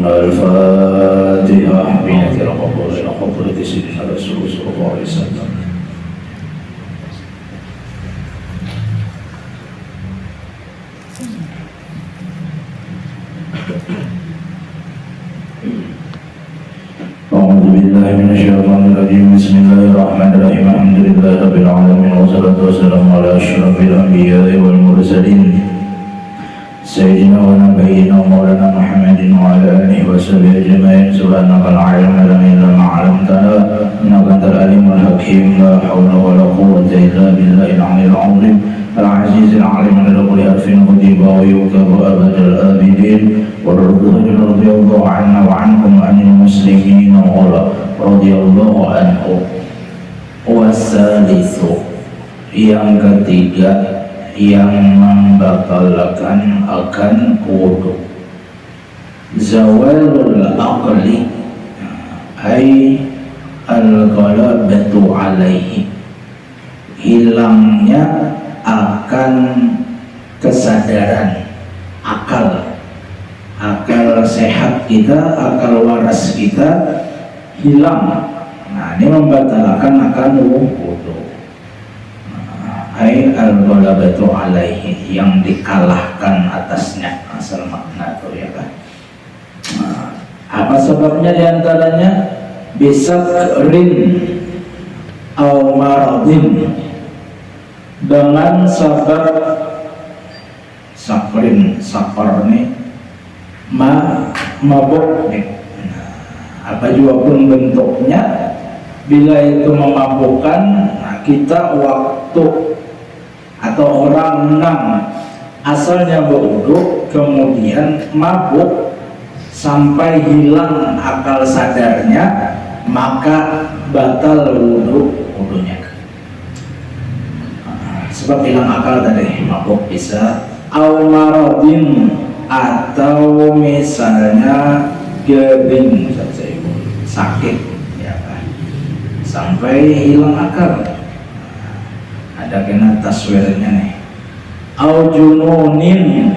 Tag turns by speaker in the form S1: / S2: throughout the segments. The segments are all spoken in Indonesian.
S1: الفاتحة بنية القبول إلى حضرة سيدنا رسول صلى الله عليه وسلم. أعوذ بالله من الشيطان الرجيم. بسم الله الرحمن الرحيم. الحمد لله رب العالمين والصلاة والسلام على أشرف الأنبياء والمرسلين سيدنا ونبينا ومولانا محمد وعلى آله وصحبه أجمعين. سبحانك لا علم لنا إلا ما علمتنا إنك أنت العليم الحكيم. لا حول ولا قوة إلا بالله العلي العظيم العزيز العليم على كل حرف كتب ويكتب أبد الآبدين. رضي الله عنا وعنكم عن المسلمين رضي الله عنه. Wasalisu, yang ketiga yang membatalkan akan wudu, zawalul aqli ay al-ghalabatu alaihi, hilangnya akan kesadaran, akal sehat kita, akal waras kita hilang. Nah, ini membatalkan akan wudu. Ai al-ghalabatu alaihi, yang dikalahkan atasnya, asal makna itu ya kan. Apa sebabnya? Diantaranya bisakrin au maradin, dengan sabab sakrin, sakar nih mabuk nih. Apa juga pun bentuknya, bila itu memabukkan, nah kita waktu atau orang asalnya berwudu kemudian mabuk sampai hilang akal sadarnya, maka batal wudunya. Sebab hilang akal tadi, mabuk bisa, au maradin, atau misalnya gering, sakit ya kan, sampai hilang akal. Ada kena taswirnya nih, au jununin,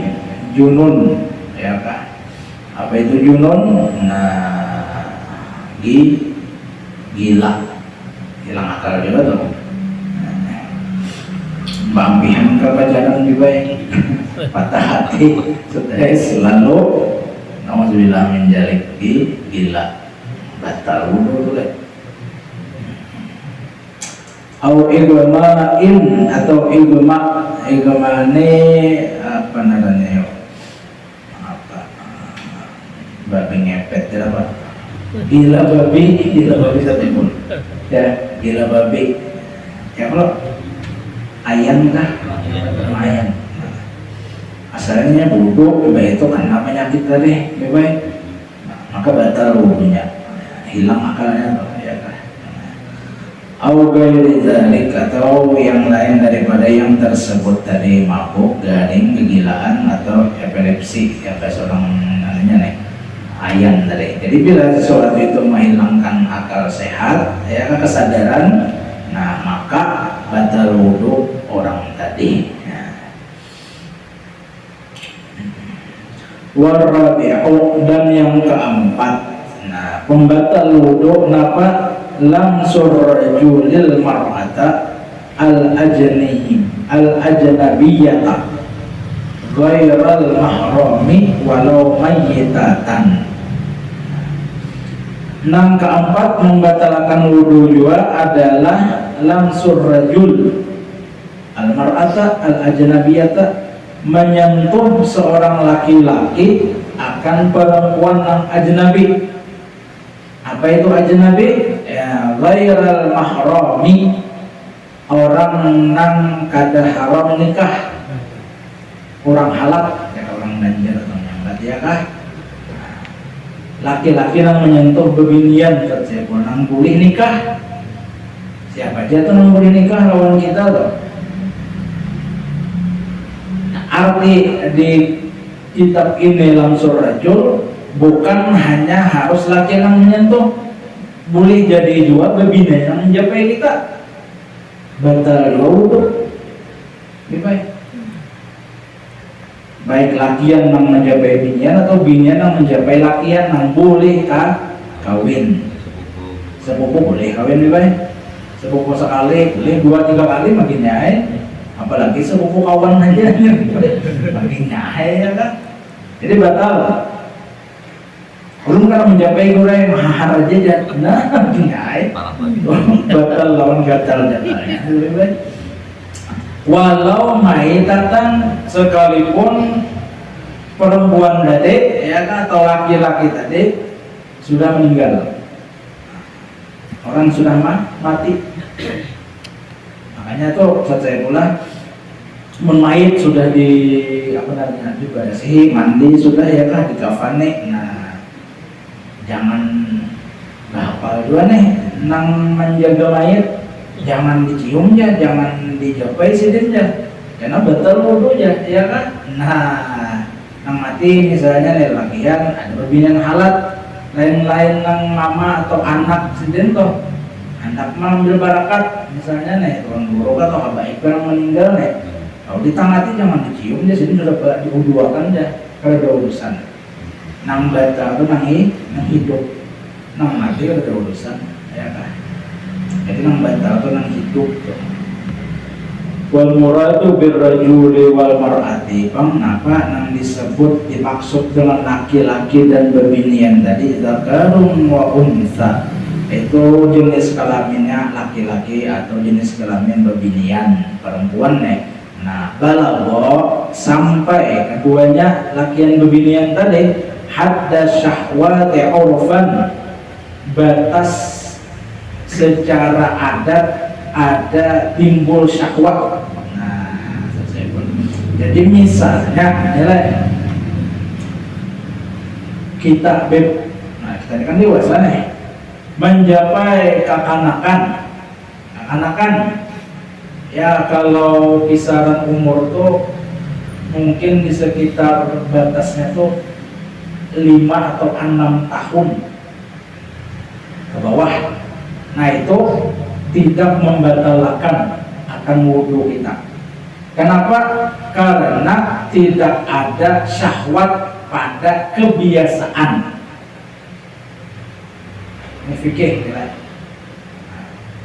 S1: junun ya kan. Apa itu junun? Nah, gila, hilang akal juga tuh. Bambihan kebajaran juga patah hati, stres, lalu nauzubillah min dzalik, gila, batal wudu tuh. Au igma'in, atau igma ini apa namanya ya? Apa? Babi ngepet ya apa? Gila babi satu pun. Ya, gila babi. Ya kalau ayam kah? Ayam. Asalnya wudu itu karena penyakit tadi, baik. Maka batal wudunya, hilang akalnya ya kan. Au ghairi dzalik, atau yang lain daripada yang tersebut tadi, mabuk, garing, kegilaan atau epilepsi ya, kayak seorang namanya nih ayam tadi. Jadi bila sesuatu itu menghilangkan akal sehat ya, kesadaran, nah maka batal wudu orang tadi. Warabi'u, dan yang keempat, nah pembatal wudu napa? Lamsur rajulil mar'ata al-ajnabiyyata ghairal mahrami walau mayyitatan. Yang keempat membatalkan wudu juga adalah lamsur rajul al-mar'ata al-ajnabiyyata, menyentuh seorang laki-laki akan perempuan yang ajnabi. Apa itu ajnabi? Ya, ghairal mahrami, orang nang kada haram nikah, kurang halal ya, orang banjar atau nyambat ya kah. Laki-laki yang menyentuh bebinian saja nang boleh nikah. Siapa aja tuh nang boleh nikah lawan kita tuh. Arti di kitab ini Lamsur Rajul bukan hanya harus laki yang menyentuh, boleh jadi juga bebina yang menjapai kita. Batal wudu. Baik. baik lakian nang menjabai binian atau binian nang menjabai lakian nang boleh kawin. Sepupu boleh kawin baik, sepupu sekali boleh 2-3 kali makin nyai, apalagi sepupu kawan aja makin nyai ya kan. Jadi batal. Belum kan menjabai goreng mahar aja nah makin nyai, batal lawan gatal jadinya. Walau maitatan sekalipun perempuan tadi ya kan, atau laki-laki tadi sudah meninggal, orang sudah mati. Makanya tuh saya pula mayit sudah di apa namanya juga sih mandi sudah ya kan, dikafani. Nah jangan hafal juga nih nang menjaga mayit, jangan dicium ya, jangan dijapai sidinnya, karena betul wudunya ya kan. Nah nang mati misalnya nih lakian ada berbinian halat, lain-lain nang mama atau anak sidin toh, anak mah ambil barakat misalnya nih tuan guru atau habaib yang meninggal nih, kalau ditangati jangan dicium ya, sidin sudah diuduakan ya kalau ada urusan. Nang baca itu nang hidup, nang mati ada urusan ya kan. Jadi nang batal itu nang hidup tuh. Wal muradu birrajuli wal mar'ati, kenapa nang disebut dimaksud dengan laki-laki dan berbinian tadi, zakarun wa unsa, itu jenis kelaminnya laki-laki atau jenis kelamin berbinian perempuan nih. Nah balagha sampai keduanya lakian berbinian tadi, hadda syahwati urfan, batas secara adat ada timbul syahwat. Nah, jadi misalnya kita nah kita kan dewasa nih, mencapai kekanakan ya, kalau kisaran umur tuh mungkin di sekitar batasnya tuh 5 atau 6 tahun ke bawah. Nah itu tidak membatalkan akan wudhu kita. Kenapa? Karena tidak ada syahwat pada kebiasaan. Ini fikih ya.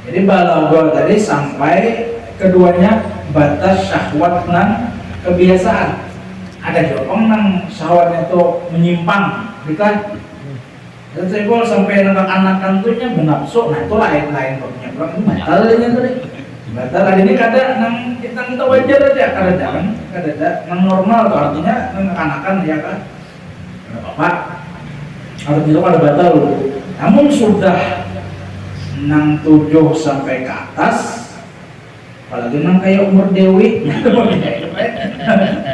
S1: Jadi balagha tadi sampai keduanya batas syahwat nang kebiasaan. Ada jopong nang syahwatnya itu menyimpang, kan? Dan saya boleh sampai anak-anakan tuhnya benapsu, nah itu lain-lain koknya, bro. Itu batalnya tadi. Batal hari ini kada nang kita wajar aja, kada nang normal tuh, artinya nang anak-anakan ya kan. Bapak, artinya kada batal. Namun sudah nang 7 sampai ke atas, apalagi nang kayak umur dewi,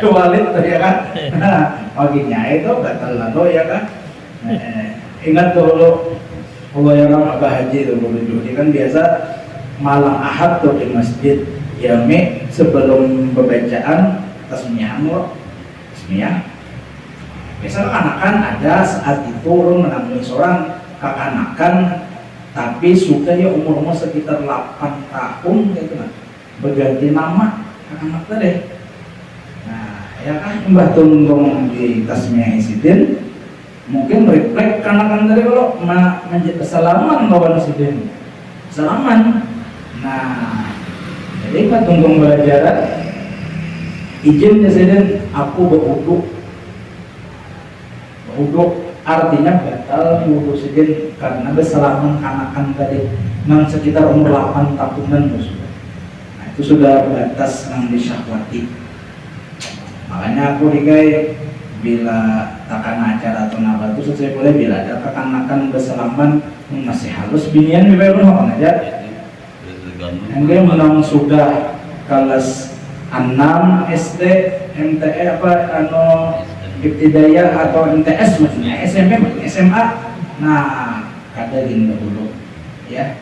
S1: walid tuh ya kan. Nah, baginya itu batal lalu ya kan. Ingat dulu Allah yang Abah Haji dulu dia kan biasa malam Ahad tuh di masjid Jami sebelum pembacaan tasmiyah biasa kekanakan ada saat itu orang menemui seorang kekanakan tapi sudah ya umur sekitar 8 tahun gitu kan, berganti nama anak tadi. Nah ya kan Mbah Tunggung di tasmiyah isidin mungkin refleks kanakan tadi kalau menjadi salaman lawan sidin salaman. Nah jadi Pak Tunggung belajar izin ya sidin aku berwudu artinya batal wudu sidin karena bersalaman kanakan tadi nang sekitar umur 8 tahunan tuh sudah. Nah itu sudah batas nang disyahwati. Makanya aku dikai bila takkan acara atau apa itu saya boleh bila ada kekanakan bersalaman masih halus binian bebek orang aja yang dia menang sudah kelas 6 SD MTE apa ibtidayah atau MTS maksudnya SMP SMA. Nah kada gini dulu ya,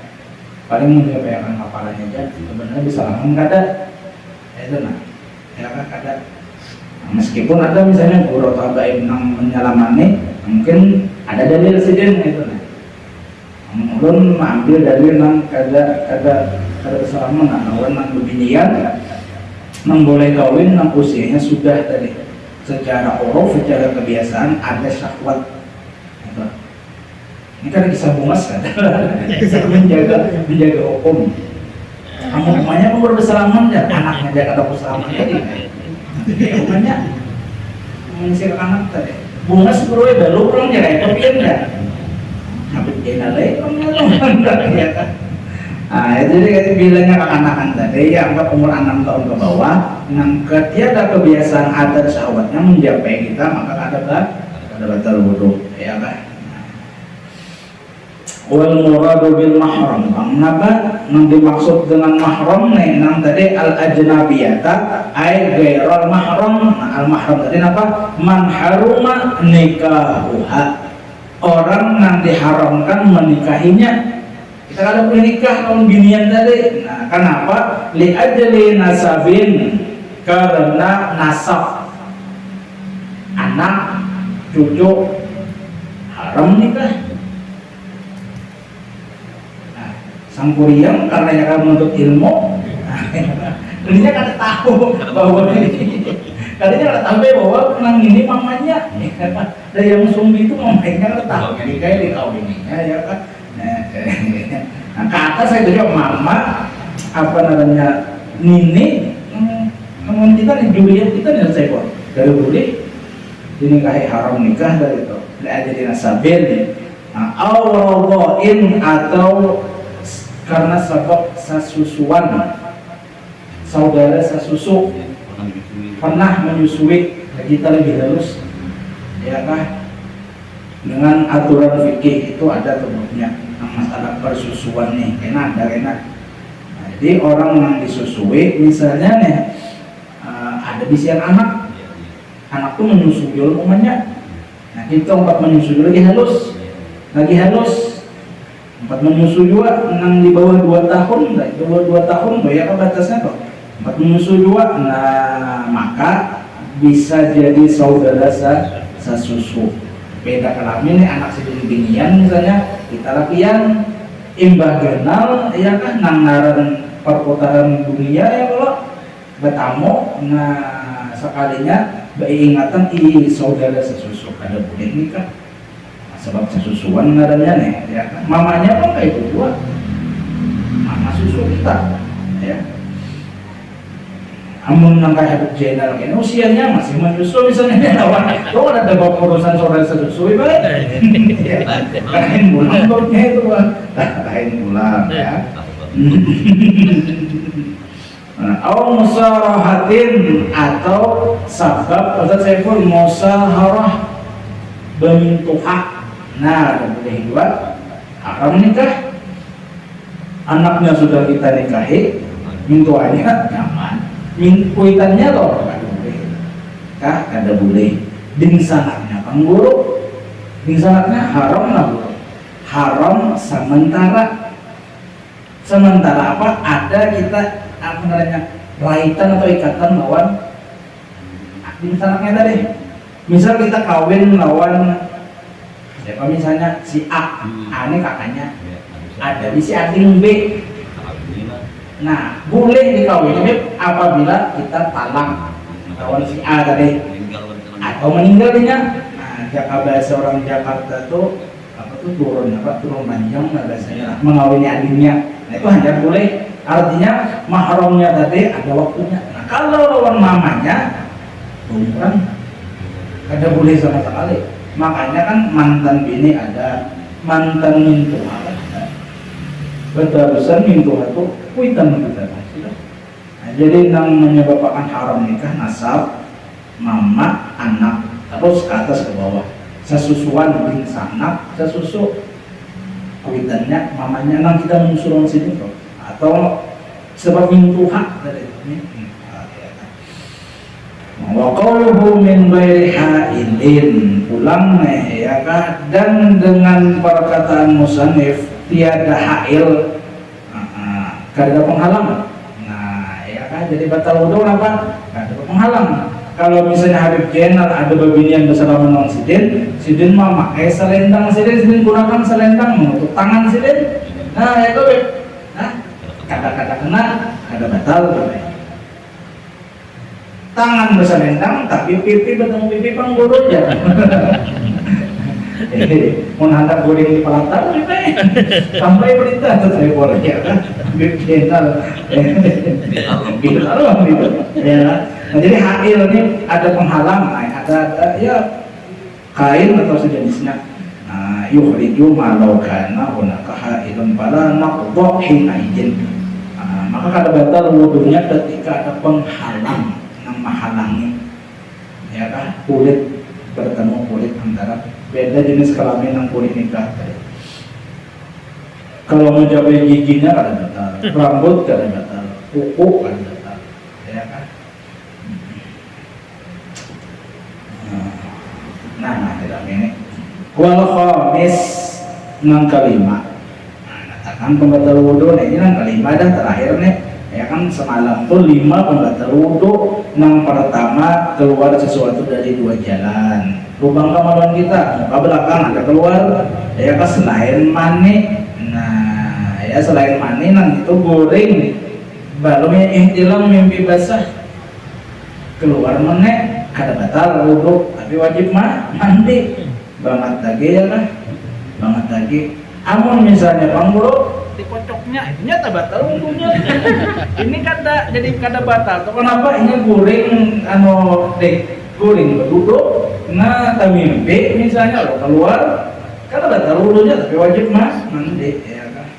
S1: paling mudah bayarkan hafalannya aja sebenarnya bisa langsung kada itu nah ya kan kada. Meskipun ada misalnya guru atau habaib yang menyalamani, mungkin ada dalil sidin itu nah. Ulun ambil dalil nang kada kesalaman nang lawan nang beginian nang boleh kawin nang usianya sudah tadi secara uruf, secara kebiasaan ada syahwat. Ini kan kisah bungas kan, menjaga hukum. Kamu umumnya mau bersalaman dan anaknya dia kata bersalaman jadi, umumnya mengisi anak tadi. Bungas bro ya, lu pulang jadi kopian ya. Habis dia lagi, ya kan. Nah, itu jadi bilangnya kekanakan tadi, ya anggap umur 6 tahun ke bawah, ketika ada kebiasaan adat syahwatnya mencapai kita, maka ada batal wudu, ya kan? Wal muradu bil mahram, kenapa? Yang dimaksud dengan mahram nih, nang tadi al ajnabiyata, ay gairal mahram. Nah, al mahram tadi apa? Man haruma nikahuha, orang yang diharamkan menikahinya. Kita ada boleh nikah tahun binian tadi. Nah, kenapa? Li ajli nasabin, karena nasab anak cucu haram nikah. Nah, sang kuriang karena yang akan menuntut ilmu, dia kan tahu bahwa katanya kan tahu bahwa nang ini mamanya, dari yang sumbi itu mamanya kan tahu nikah di tahun ininya, ya kan. Nah, ke atas saya juga mama apa namanya nini ngomong kita nih Juliet kita nih saya kok dari boleh dinikahi haram nikah dari itu ada di nasabin awroboin atau karena sebab sasusuan saudara sasusu pernah menyusui kita lebih halus ya kah dengan aturan fikih itu ada sebabnya masalah persusuan nih enak. Nah, jadi orang yang disusui misalnya nih ada bisian anak tuh menyusui umumnya. Nah kita empat menyusui lagi halus empat menyusui juga yang di bawah 2 tahun di bawah 2 tahun banyak batasnya kok empat menyusui juga. Nah maka bisa jadi saudara sasusu beda kelamin anak sebinian misalnya kita lakian imbah genal ya kan nangaran perputaran dunia ya kalau bertamu nah sekalinya beingatan saudara sesusu ada boleh nikah nah, sebab sesusuan ngaranya nih ya kan mamanya pun kayak itu juga mama susu kita ya amun nang kayak channel ini usianya masih menyusu misalnya lawan itu ada bapak urusan saudara sesusu balik kain bulan koknya itu kain bulan ya atau musarahatin atau sabab Ustaz Saiful musaharah bentuha nah ada boleh dua haram nikah anaknya sudah kita nikahi mintuannya nyaman kuitannya loh kada boleh ding sanatnya kang guru ding sanatnya haram lah guru haram sementara apa ada kita apa namanya raitan atau ikatan lawan ding sanatnya tadi misal kita kawin lawan siapa misalnya si A ini kakaknya ada di si ading B. Nah, boleh dikawinkan apabila kita talak lawan si A tadi atau meninggal dia. Nah, jika bahasa orang Jakarta tuh apa tuh turun panjang bahasanya mengawini adiknya. Nah, itu hanya boleh. Artinya mahramnya tadi ada waktunya. Nah, kalau lawan mamanya bukan ada boleh sama sekali. Makanya kan mantan bini ada, mantan mintu ada. Batasan mintu itu kuitan kita. Nah, jadi yang menyebabkan haram nikah nasab, mama, anak, terus ke atas ke bawah. Sesusuan bin sanak, sesusu kuitannya mamanya nang kita menyusul sini kok. Atau sebab mintu hak dari ini. Wa qawluhu min ghairi hailin pulang nih ya kan dan dengan perkataan musannif tiada hail kada penghalang. Nah ya kan jadi batal wudu apa? Kada penghalang. Kalau misalnya Habib Jenal ada babinian bersama non sidin mah pakai selendang sidin gunakan selendang menutup tangan sidin. Nah ya tuh nah kada kena kada batal. tangan berselendang tapi pipi bertemu pipi pangguru aja. Mau hendak goreng di Palatan kita sampai berita tuh saya goreng ya kan bikinal bikinal gitu ya. Nah, jadi hail ini ada penghalang, ada ya kain atau sejenisnya. Nah, yukhriju malau kana hunaka hailun fala naqdha hina izin. Maka kada batal wudunya ketika ada penghalang yang menghalangi ya kan kulit bertemu kulit antara beda jenis kelamin yang kulit nikah tadi. Kalau mencapai giginya kada batal, rambut kada batal, kuku kada batal, ya kan? Nah, tidak ini. Wal khamis nang kelima. Nah, katakan pembatal wudu ini nang kelima dan terakhir nih. Ya kan semalam tuh 5 pembatal wudu. Nang pertama keluar sesuatu dari 2 jalan. Lubang kemaluan kita, muka belakang ada keluar, ya kan selain mani. Nah, ya selain mani nang itu goreng. Baru ihtilam mimpi basah. Keluar menek kada batal wudu, tapi wajib mandi. Banget lagi ya kan? Banget lagi. Amun misalnya pangguru dikocoknya, itu nyata batal wudunya. Ini jadi kada batal. Tuh kenapa? Ini goreng goreng duduk. Nah, mimpi misalnya lo keluar, kada batal wudunya tapi wajib mandi ya kan.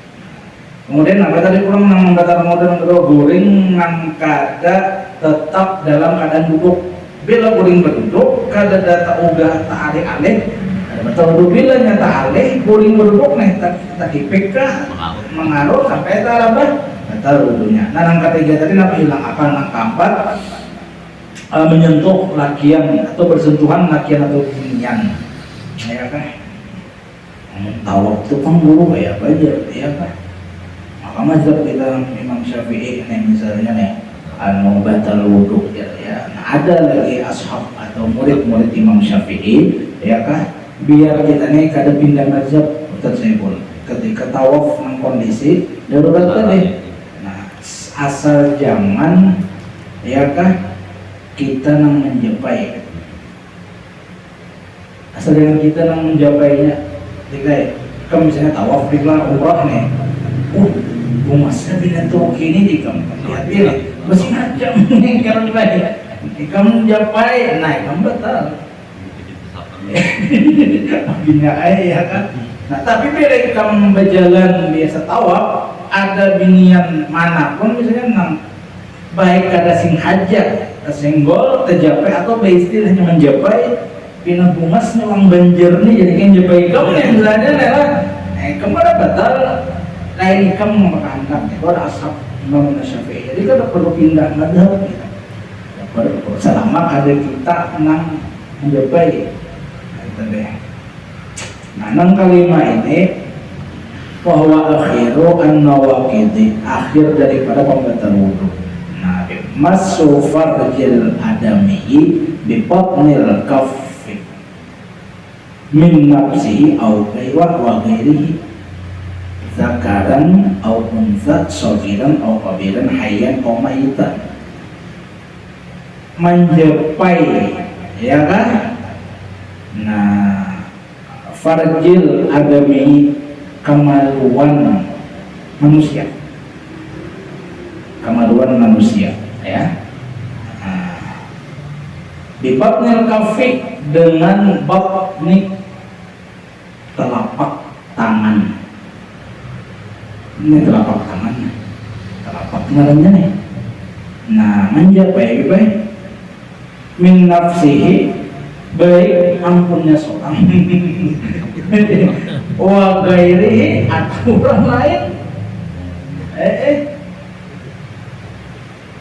S1: Kemudian apa tadi kurang nang batal modern goreng nang kada tetap dalam keadaan duduk. Bila goreng berduduk, kada data uga tak alih-alih. Betul bila nyata alih goreng berduduk nih tak kipeka mengaruh sampai tak apa batal wudunya. Nah, yang ketiga tadi apa hilang apa nang keempat menyentuh lakian atau bersentuhan lakian atau binian, ya kan? Tawaf itu kan guru kayak apa aja, ya kan? Maka mazhab kita Imam Syafi'i nih misalnya nih batal wudu ya. Nah, ada lagi ashab atau murid-murid Imam Syafi'i, ya kan? Biar kita nih kada pindah mazhab tersebut ketika tawaf nang kondisi darurat tadi. Nah, asal jangan ya kan kita nang menjapai, asal jangan kita nang menjapainya. Ketika kamu misalnya tawaf di umrah nih, bumasnya binatang kini di kamu lihat masih macam nih karena baik kamu menjapai, naik kamu batal. Bina ya kan. Nah, tapi bila kamu berjalan biasa tawaf, ada binian manapun misalnya nang baik ada sing hajat, senggol, terjapai atau istilahnya menjapai, pina bumas memang banjir nih jadi kan japai kamu nih misalnya lah, kamu ada batal, lain kamu memakankan, itu ada ashab Imam Syafi'i, jadi kan perlu pindah madhab kita, selama ada kita nang menjapai. Nah, nang kelima ini bahwa akhiru an-nawaqidi, akhir daripada pembatal wudu. Nah, masu farjil adami bi batnil kaffi min nafsihi au wa ghairihi zakaran au unsa sagiran au kabiran hayyan au mayitan. Menjapai, ya kan? Nah, farjil adami kemaluan manusia, kemaluan manusia, ya. Nah, di batnil kafi dengan batnik telapak tangan. Ini telapak tangan, telapak tangannya nih. Nah, menjapai min nafsihi, baik ampunnya seorang wa gairi atau orang lain,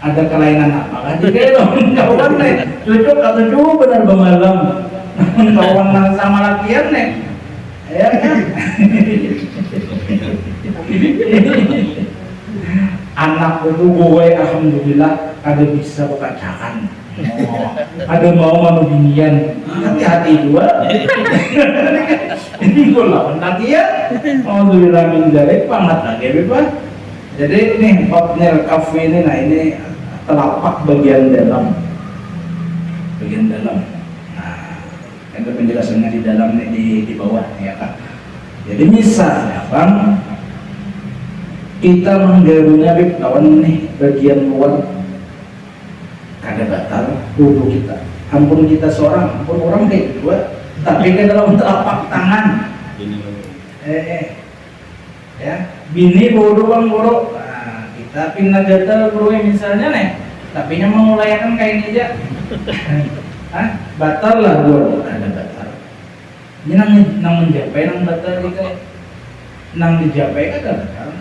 S1: ada kelainan apa kan jika kawan nih cocok atau coba benar bemalam kawan sama latihan nih ya kan. Anak itu gue alhamdulillah ada bisa berkacakan. Ada mau manubinian, hati-hati juga. Ini gue lawan latihan. Mau bilang menjadi pangat lagi, bebas. Jadi nih hotnel kafe ini, nah ini telapak bagian dalam. bagian dalam. Nah, ada penjelasannya di dalam di bawah ya kan. Jadi misalnya bang, kita menggarunya kawan nih bagian luar kada batal wudhu kita. Ampun kita seorang, ampun orang kayak dua, tapi ke dalam telapak tangan. Ya, bini bodoh bang bodoh. Nah, kita pindah gatal bro misalnya nih, tapi nya mau layakan kayak aja. Batal lah gua, ada batal. Ini nang menjapai nang batal kita, nang dijapai ada batal.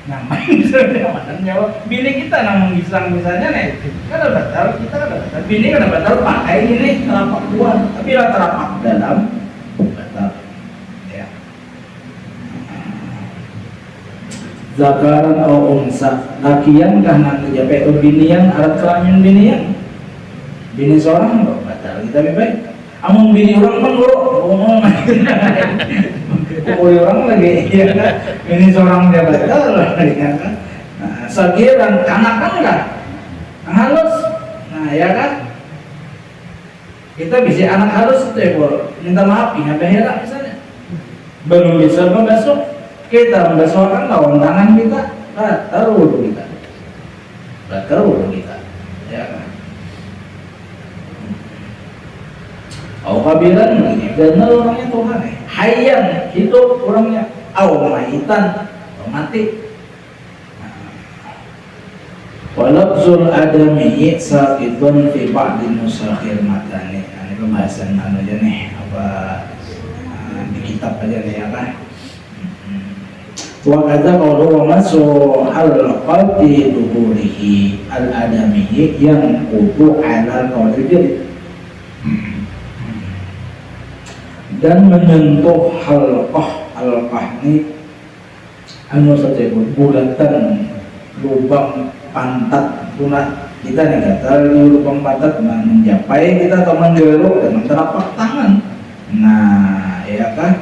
S1: Nama misalnya mana nyawa bini kita nang menggisang misalnya nih, ada batal kita ada batal. Bini ada batal pakai ini telapak luar, tapi lah telapak dalam batal. Ya. Zakaran atau unsa, lakian kah nang dijapai atau binian alat kelamin binian. Bini seorang kok batal kita baik. Amun bini orang bang bro, ngomong kuli orang lagi, ya kan? Bini seorang dia batal lagi kan? Nah, sakiran kanakan kan? Halus, nah ya kan? Kita bisa anak halus itu ya bro, minta maaf ya behera misalnya. Belum bisa membasuh, kita membasuhkan kawan tangan kita, batal wudhu kita, ya kan? Kabiran karena orangnya Tuhan hayyan hidup orangnya maitan mati. Walabzul adami sakitun fi ba'di nusakhir matani. Ini pembahasan aja nih apa di kitab aja nih ya kan. Wa kata kalau masu al-qalbi duburihi al-adami yang utuh ala qadir dan menyentuh halqah ini anu saja bulatan lubang pantat punah kita nih kata lubang pantat mencapai kita atau menggeruk dengan telapak tangan. Nah ya kan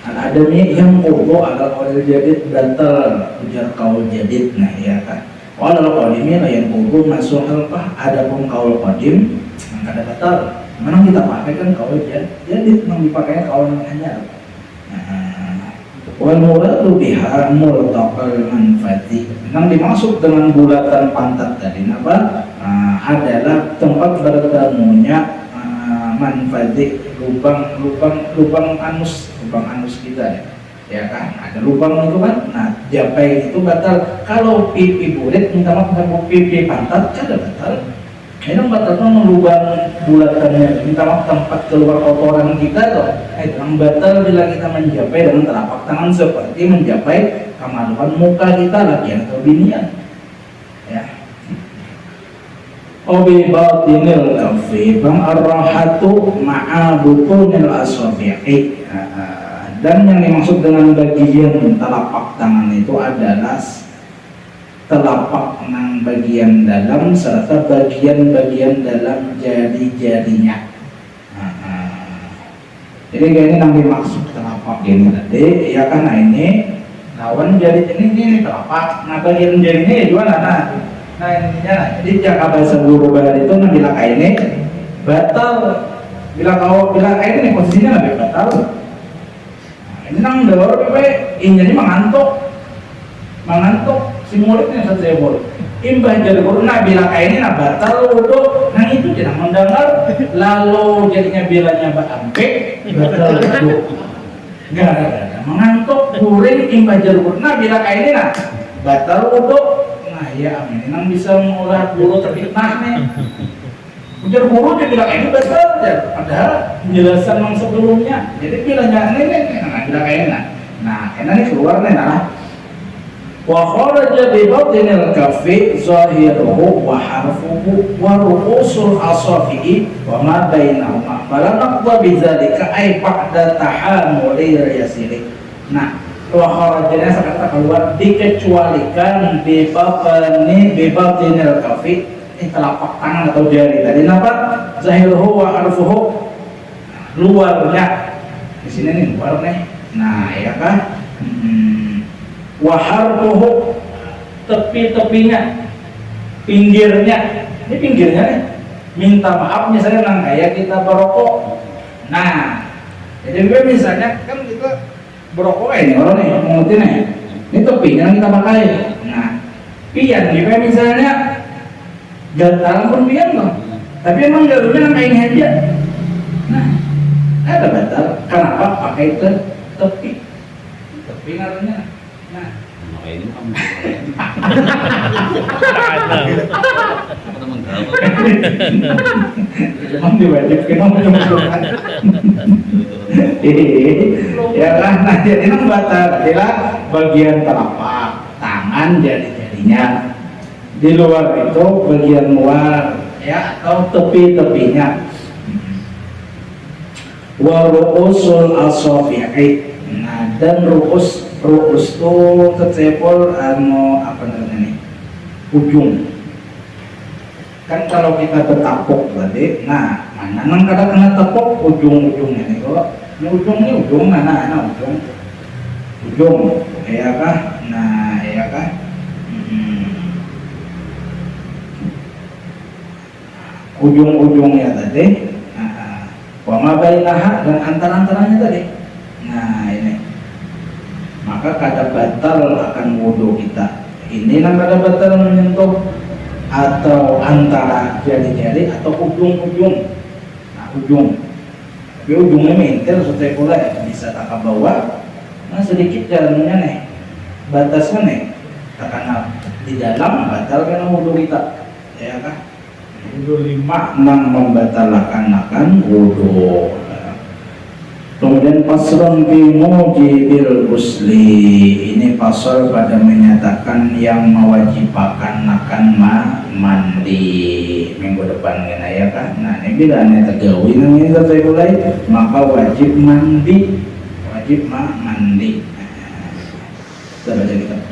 S1: al-adami yang kudu agar qaul jadid batal ujar qaul jadid. Nah ya kan qaul qadimi yang kudu masuk halqah adapun qaul qadim kada batal. Mana kita pakai kan kaul jadi memang dipakai kaul namanya. Wal muradu biha multaqal manfati. Yang dimaksud dengan bulatan pantat tadi apa? Adalah tempat bertemunya manfati lubang anus kita ya kan? Ada lubang itu kan. Nah, japai itu batal. Kalau pipi burit minta maaf dengan pipi pantat kada batal. Ini batalnya melubang bulatannya, minta maaf tempat keluar kotoran kita tuh. Yang batal bila kita menjapai dengan telapak tangan seperti menjapai kemaluan muka kita lagi atau binian. Ya. Obi batinil kafi bang arrahatu ma'a butunil asabi'i. Dan yang dimaksud dengan bagian telapak tangan itu adalah telapak nang bagian dalam serta bagian-bagian dalam jari-jarinya. Jadi kayak ini nang dimaksud telapak ini tadi ya kan. Nah ini lawan jari ini telapak. Nah bagian jarinya ya juga nah ininya jadi jaka bahasa guru bahan itu nang bila kayak ini batal bila kayak ini posisinya lebih batal. Nah, ini nang dawar ini jadi mengantuk si mulutnya saja boleh imbah jadi corona bila kayak ini batal wudhu. Nah itu jangan mendengar lalu jadinya bilanya ampe batal wudhu nggak ada mengantuk guring imbah jadi corona bila kayak ini batal wudhu. Nah ya amin nang bisa mengolah guru terfitnah nih ujar guru dia bilang ini batal ya padahal penjelasan yang sebelumnya. Jadi bilanya ini bila kayak ini nah ini keluar nih wa kharaja bi batinil kaffi zahiruhu wa harfuhu wa ru'usul asafi'i wa ma bainahuma fala naqwa bidzalika ay ba'da tahamuli yasiri. Nah wa kharajanya sekata keluar dikecualikan bi batinil kaffi ini telapak tangan atau jari tadi apa zahiruhu wa harfuhu luarnya di sini nih luarnya. Nah ya kan waharfuhu tepi-tepinya pinggirnya ini pinggirnya nih minta maaf misalnya nang kayak kita berokok. Nah, jadi misalnya kan kita berokok ini orang nih mengutin nih, ini topi yang kita pakai. Nah, pian juga misalnya gatal pun pian loh, tapi emang jalurnya nang kain aja. Nah, ada batal. Kenapa pakai tepi? Tepi ngaruhnya. Nah,
S2: ini kamu
S1: emang diwajibkan mengumpulkan. Ya kan, nah jadi nang batal adalah bagian telapak tangan jari-jarinya. Di luar itu bagian luar ya atau tepi-tepinya. Wa ru'usul asabi'i. Nah, dan ru'us itu tercepol apa namanya nih? Ujung. Kan kalau kita bertapuk berarti, nah mana nang kada kena tepuk ujung-ujungnya nih kok. Ini ujung mana ujung, ya kah? Nah, ya kah? Ujung-ujungnya tadi. Wa ma bainaha dan antara-antaranya tadi. Nah, ini. Maka kada batal akan wudhu kita. Ini yang kada batal menyentuh atau antara jari-jari atau ujung-ujung. Nah, ujung. Tapi ujungnya mentel seperti pula bisa tak ke bawah. Nah, sedikit jalannya nih. Batasnya nih. Takkan di dalam batal karena wudhu kita. Ya kan? Wudhu 5 nang membatalkan akan wudhu. Kemudian paslon fi mujibil ghusli, ini pasal pada menyatakan yang mewajibkan akan mandi minggu depan kena ya kan. Nah, ini bila ane tergawi namanya saya mulai maka wajib mandi. Nah, kita baca kitab